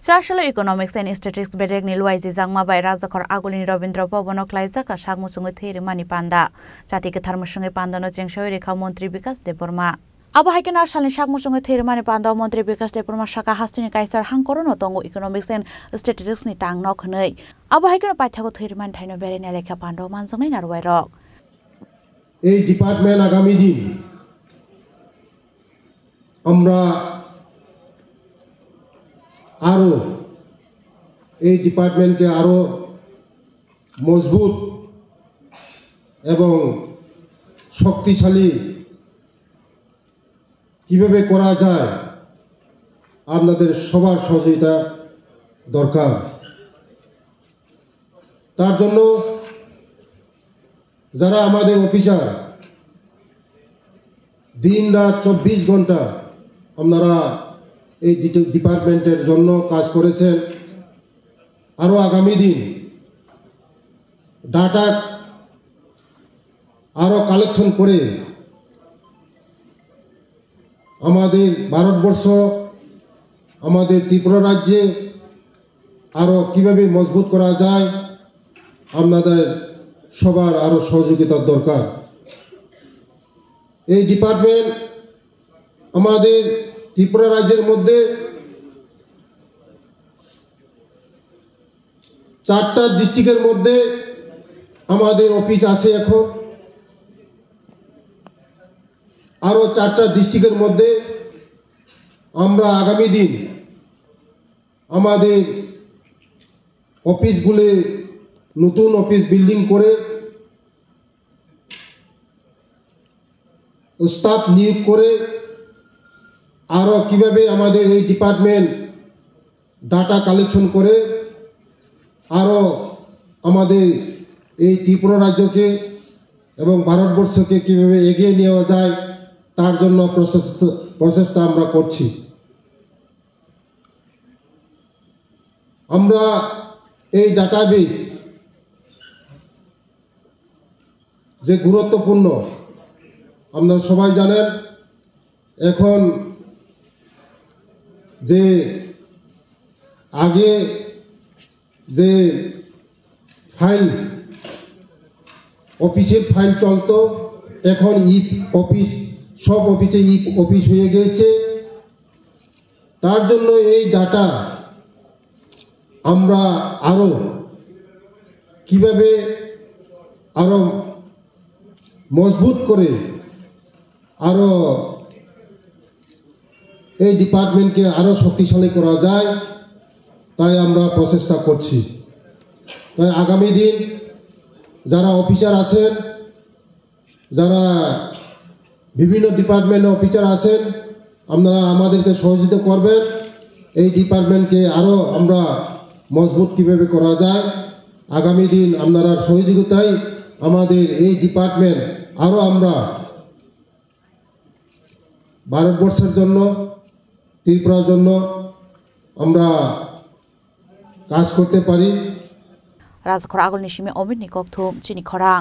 Social Economics and Statistics bedek ni luaisi jangma bai rajakor agulini Rabindra Bhavan klaijak sagmusungi theiri mani panda jati ketar musungi pandano chengsoi rekha Mantri Bikas Deborma Abo haikena salni sagmusungi theiri mani panda Mantri Bikas Deborma saka hastini kaisar hangkorono tongo Economics and Statistics ni tangnok hnei abo haikena paithyago theiri mani thaino bereni lekha panda manjangnai narwai rok এই department আগামী দিন আমরা আরো এই ডিপার্টমেন্টকে আরো মজবুত এবং শক্তিশালী কিভাবে করা যায় আপনাদের সবার সহযোগিতা দরকার তার জন্য যারা আমাদের অফিসার দিন রাত 24 ঘন্টা আপনারা এই ডিপার্টমেন্টের জন্য কাজ করেছেন আরো আগামী দিন ডাটা আরো কালেকশন করে আমাদের ভারতবর্ষ আমাদের ত্রিপুরা রাজ্যে আরো কিভাবে মজবুত করা যায় আপনাদের সবার আরো সহযোগিতার দরকার এই ডিপার্টমেন্ট আমাদের ত্রিপুরা রাজ্যের মধ্যে 4টা ডিস্ট্রিক্টের মধ্যে আমাদের অফিস আছে এখন আরো 4টা ডিস্ট্রিক্টের মধ্যে আমরা আগামী দিন আমাদের অফিসগুলো নতুন অফিস বিল্ডিং করে স্টাফ নিয়োগ করে আরো কিভাবে আমাদের এই ডিপার্টমেন্ট ডাটা কালেকশন করে আরো আমাদের এই ত্রিপুরা রাজ্যকে এবং ভারতবর্ষকে কিভাবে এগিয়ে নেওয়া যায় তার জন্য প্রচেষ্টা আমরা করছি আমরা এই ডাটাবেস যে গুরুত্বপূর্ণ আপনারা সবাই জানেন এখন যে আগে যে ফাইল অফিসের ফাইল চলতো এখন ই অফিস সব অফিসে ই অফিস হয়ে গেছে তার জন্য এই ডাটা আমরা আরো কিভাবে আরো মজবুত করে আরো এই ডিপার্টমেন্টকে আরো শক্তিশালী করা যায় তাই আমরা প্রচেষ্টা করছি তাই আগামী দিন যারা অফিসার আছেন যারা বিভিন্ন ডিপার্টমেন্টের অফিসার আছেন আপনারা আমাদেরকে সহযোগিতা করবেন এই ডিপার্টমেন্টকে আরো আমরা মজবুত কিভাবে করা যায় আগামী দিন আপনারা সহযোগিতায় আমাদের এই ডিপার্টমেন্ট আরো আমরা ভারতবর্ষের জন্য ত্রিপুরার জন্য আমরা কাজ করতে পারি রাজখর আগলনি সিমে অমিত নিকক থুম চিনি খরাং